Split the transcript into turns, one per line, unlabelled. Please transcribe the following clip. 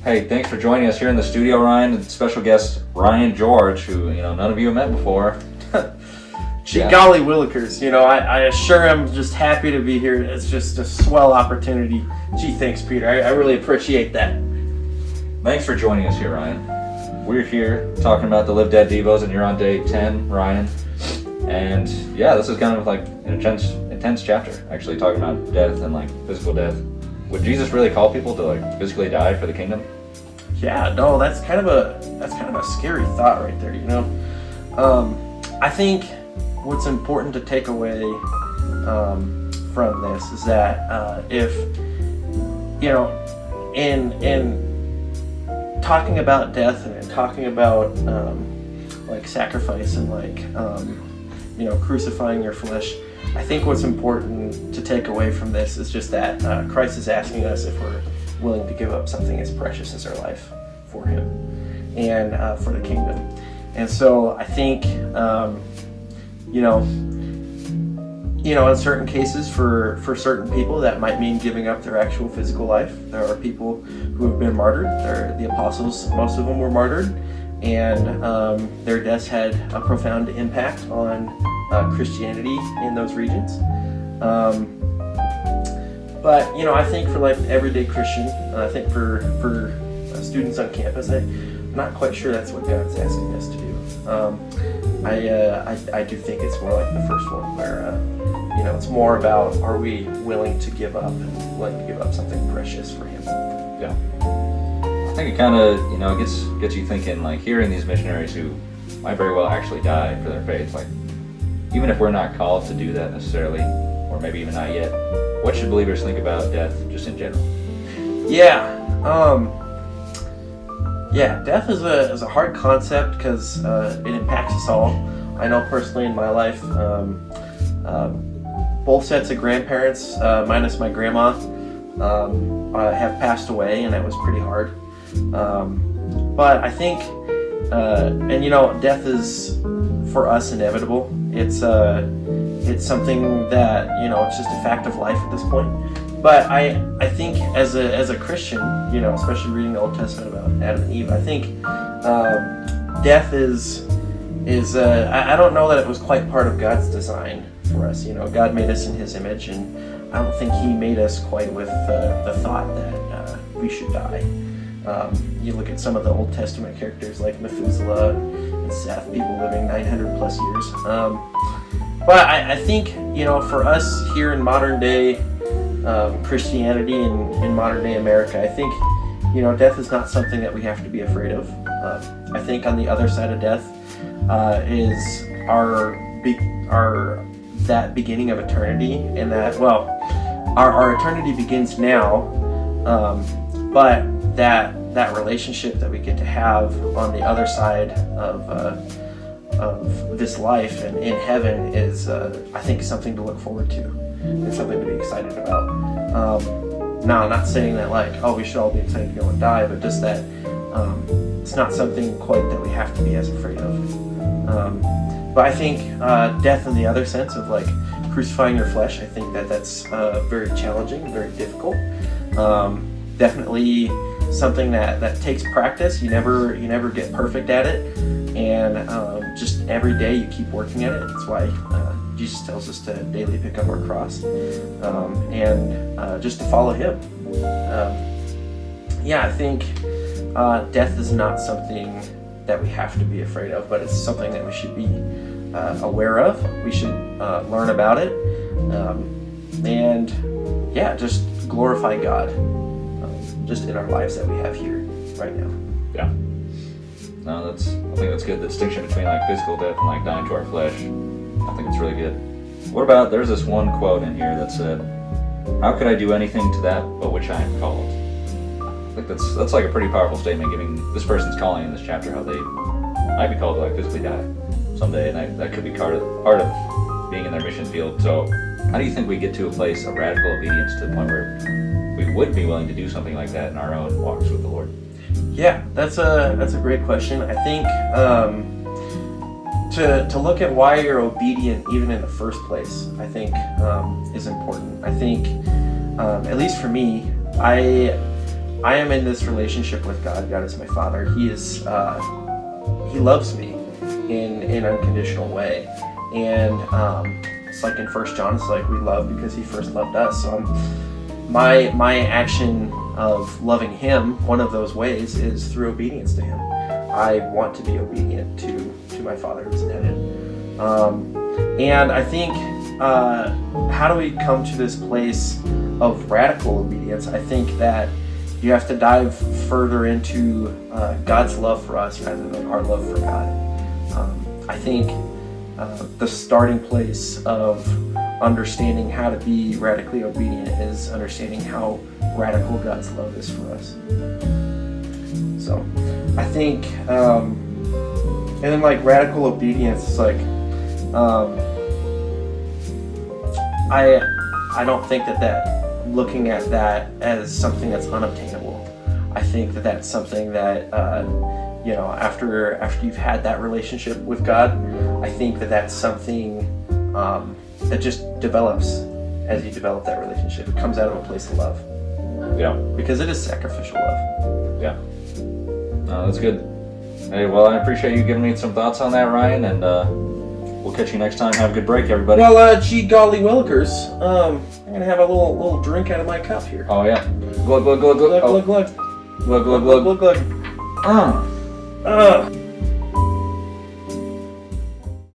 Hey, thanks for joining us here in the studio, Ryan, and special guest Ryan George, who none of you have met before.
Gee golly willikers, I assure I'm just happy to be here. It's just a swell opportunity. Gee, thanks, Peter. I really appreciate that.
Thanks for joining us here, Ryan. We're here talking about the LiveDead Devos, and you're on day 10, Ryan. And yeah, this is kind of like an intense chapter, actually, talking about death and like physical death. Would Jesus really call people to like physically die for the kingdom?
Yeah, no, that's kind of a scary thought right there, I think what's important to take away from this is that if in talking about death and talking about like sacrifice and like crucifying your flesh, I think what's important to take away from this is just that Christ is asking us if we're willing to give up something as precious as our life for Him and for the kingdom. And so I think, in certain cases for certain people that might mean giving up their actual physical life. There are people who have been martyred. The apostles, most of them were martyred, and their deaths had a profound impact on Christianity in those regions. But I think for like everyday Christian, I think for students on campus, I'm not quite sure that's what God's asking us to do. I do think it's more like the first one, where it's more about, are we willing to give up and willing to give up something precious for Him?
Yeah. I think it kind of gets you thinking, like hearing these missionaries who might very well actually die for their faith, like even if we're not called to do that necessarily, or maybe even not yet, what should believers think about death just in general?
Death is a hard concept because it impacts us all. I know personally in my life, both sets of grandparents, minus my grandma, have passed away, and that was pretty hard. But I think, death is for us inevitable. It's something that it's just a fact of life at this point. But I think as a Christian, especially reading the Old Testament about Adam and Eve, I think death is I don't know that it was quite part of God's design for us. God made us in His image, and I don't think He made us quite with the thought that we should die. You look at some of the Old Testament characters like Methuselah and Seth, people living 900 plus years. But I think, for us here in modern day Christianity and in modern day America, I think, death is not something that we have to be afraid of. I think on the other side of death is that beginning of eternity, and that, our eternity begins now, but that relationship that we get to have on the other side of this life and in heaven is, I think, something to look forward to and something to be excited about. Now, I'm not saying that we should all be excited to go and die, but just that it's not something quite that we have to be as afraid of. But I think death in the other sense of like crucifying your flesh, I think that's very challenging, very difficult. Definitely something that takes practice. You never get perfect at it, and just every day you keep working at it. That's why Jesus tells us to daily pick up our cross and just to follow Him. I think death is not something that we have to be afraid of, but it's something that we should be aware of. We should learn about it, and just glorify God just in our lives that we have here right now.
Yeah. No, I think that's good. The distinction between like physical death and like dying to our flesh, I think it's really good. What about, there's this one quote in here that said, "How could I do anything to that but which I am called?" I think that's like a pretty powerful statement, giving this person's calling in this chapter how they might be called to like physically die someday, and that could be part of being in their mission field. So how do you think we get to a place of radical obedience to the point where we would be willing to do something like that in our own walks with the Lord?
Yeah, that's a great question. I think to look at why you're obedient even in the first place, I think is important. I think, at least for me, I am in this relationship with God. God is my Father. He is He loves me in an unconditional way, and it's like in 1 John, it's like we love because He first loved us. So my action of loving Him, one of those ways, is through obedience to Him. I want to be obedient to my Father who's in heaven. And I think, how do we come to this place of radical obedience? I think that you have to dive further into God's love for us rather than our love for God. I think the starting place of understanding how to be radically obedient is understanding how radical God's love is for us. So I think, and then like radical obedience is like, I don't think that looking at that as something that's unobtainable. I think that that's something that, after you've had that relationship with God, I think that that's something that just develops as you develop that relationship. It comes out of a place of love.
Yeah.
Because it is sacrificial love.
Yeah. No, that's good. Hey, well, I appreciate you giving me some thoughts on that, Ryan, and we'll catch you next time. Have a good break, everybody.
Well, gee golly willikers, I'm gonna have a little drink out of my cup here.
Oh yeah. Glug glug glug glug.
Glug glug glug.
Glug glug glug glug glug.